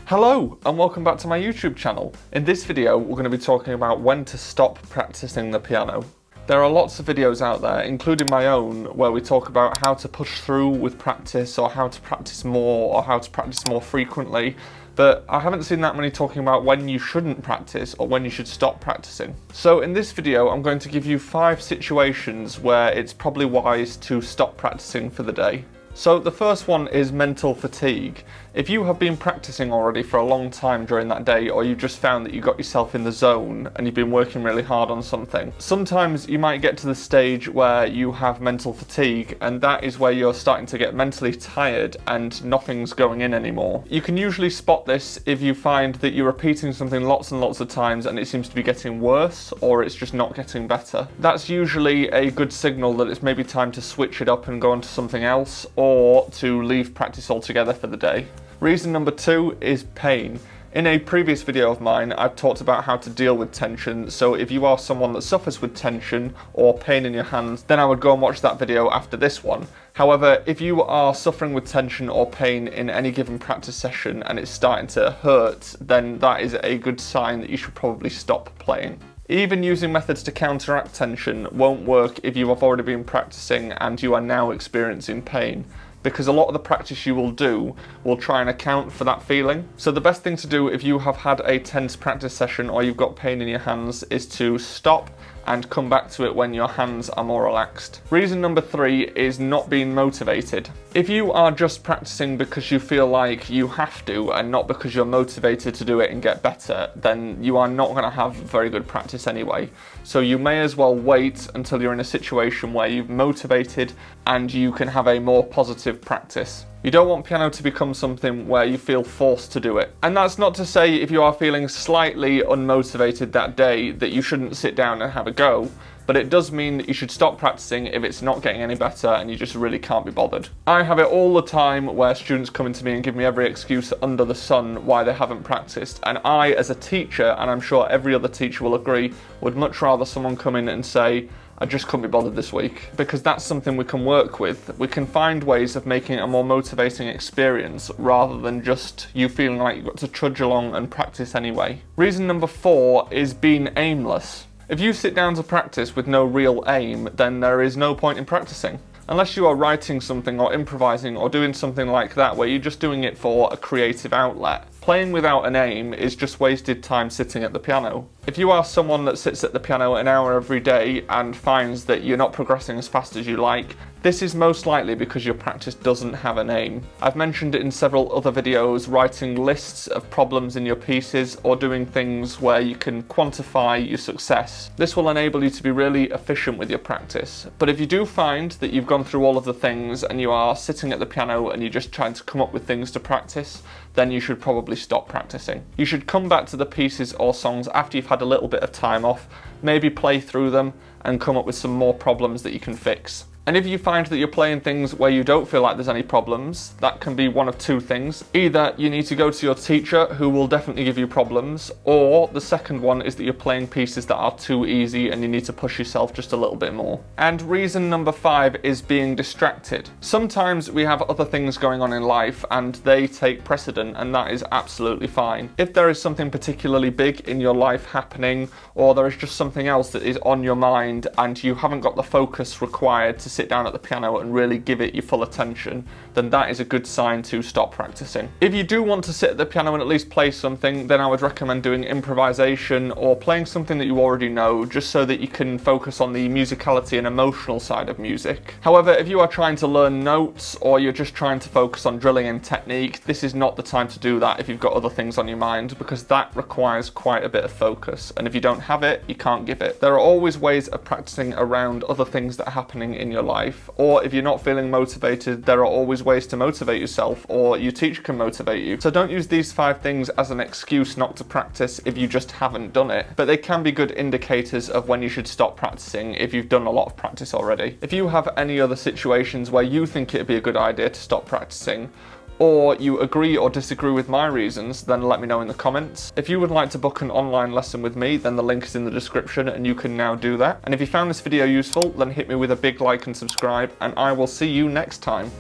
Hello and welcome back to my YouTube channel. In this video we're going to be talking about when to stop practicing the piano. There are lots of videos out there, including my own, where we talk about how to push through with practice or how to practice more or how to practice more frequently, but I haven't seen that many talking about when you shouldn't practice or when you should stop practicing. So in this video I'm going to give you 5 situations where it's probably wise to stop practicing for the day. So the first one is mental fatigue. If you have been practicing already for a long time during that day, or you just found that you got yourself in the zone and you've been working really hard on something, sometimes you might get to the stage where you have mental fatigue, and that is where you're starting to get mentally tired and nothing's going in anymore. You can usually spot this if you find that you're repeating something lots and lots of times and it seems to be getting worse, or it's just not getting better. That's usually a good signal that it's maybe time to switch it up and go on to something else, or to leave practice altogether for the day. Reason number 2 is pain. In a previous video of mine, I've talked about how to deal with tension, so if you are someone that suffers with tension or pain in your hands, then I would go and watch that video after this one. However, if you are suffering with tension or pain in any given practice session and it's starting to hurt, then that is a good sign that you should probably stop playing. Even using methods to counteract tension won't work if you have already been practicing and you are now experiencing pain, because a lot of the practice you will do will try and account for that feeling. So the best thing to do if you have had a tense practice session or you've got pain in your hands is to stop and come back to it when your hands are more relaxed. Reason number 3 is not being motivated. If you are just practicing because you feel like you have to and not because you're motivated to do it and get better, then you are not going to have very good practice anyway. So you may as well wait until you're in a situation where you've motivated and you can have a more positive practice. You don't want piano to become something where you feel forced to do it. And that's not to say if you are feeling slightly unmotivated that day that you shouldn't sit down and have a go, but it does mean that you should stop practicing if it's not getting any better and you just really can't be bothered. I have it all the time where students come into me and give me every excuse under the sun why they haven't practiced, and I, as a teacher, and I'm sure every other teacher will agree, would much rather someone come in and say, I just couldn't be bothered this week, because that's something we can work with. We can find ways of making it a more motivating experience rather than just you feeling like you've got to trudge along and practice anyway. Reason number 4 is being aimless. If you sit down to practice with no real aim, then there is no point in practicing. Unless you are writing something or improvising or doing something like that where you're just doing it for a creative outlet. Playing without an aim is just wasted time sitting at the piano. If you are someone that sits at the piano an hour every day and finds that you're not progressing as fast as you like, this is most likely because your practice doesn't have an aim. I've mentioned it in several other videos, writing lists of problems in your pieces or doing things where you can quantify your success. This will enable you to be really efficient with your practice. But if you do find that you've gone through all of the things and you are sitting at the piano and you're just trying to come up with things to practice, then you should probably stop practicing. You should come back to the pieces or songs after you've had a little bit of time off, maybe play through them and come up with some more problems that you can fix. And if you find that you're playing things where you don't feel like there's any problems, that can be one of 2 things. Either you need to go to your teacher, who will definitely give you problems, or the second one is that you're playing pieces that are too easy and you need to push yourself just a little bit more. And reason number 5 is being distracted. Sometimes we have other things going on in life and they take precedent, and that is absolutely fine. If there is something particularly big in your life happening, or there is just something else that is on your mind and you haven't got the focus required to sit down at the piano and really give it your full attention, then that is a good sign to stop practicing. If you do want to sit at the piano and at least play something, then I would recommend doing improvisation or playing something that you already know, just so that you can focus on the musicality and emotional side of music. However, if you are trying to learn notes or you're just trying to focus on drilling and technique, this is not the time to do that if you've got other things on your mind, because that requires quite a bit of focus, and if you don't have it, you can't give it. There are always ways of practicing around other things that are happening in your life, or if you're not feeling motivated, there are always ways to motivate yourself, or your teacher can motivate you. So don't use these 5 things as an excuse not to practice if you just haven't done it, but they can be good indicators of when you should stop practicing if you've done a lot of practice already. If you have any other situations where you think it'd be a good idea to stop practicing, or you agree or disagree with my reasons, then let me know in the comments. If you would like to book an online lesson with me, then the link is in the description and you can now do that. And if you found this video useful, then hit me with a big like and subscribe, and I will see you next time.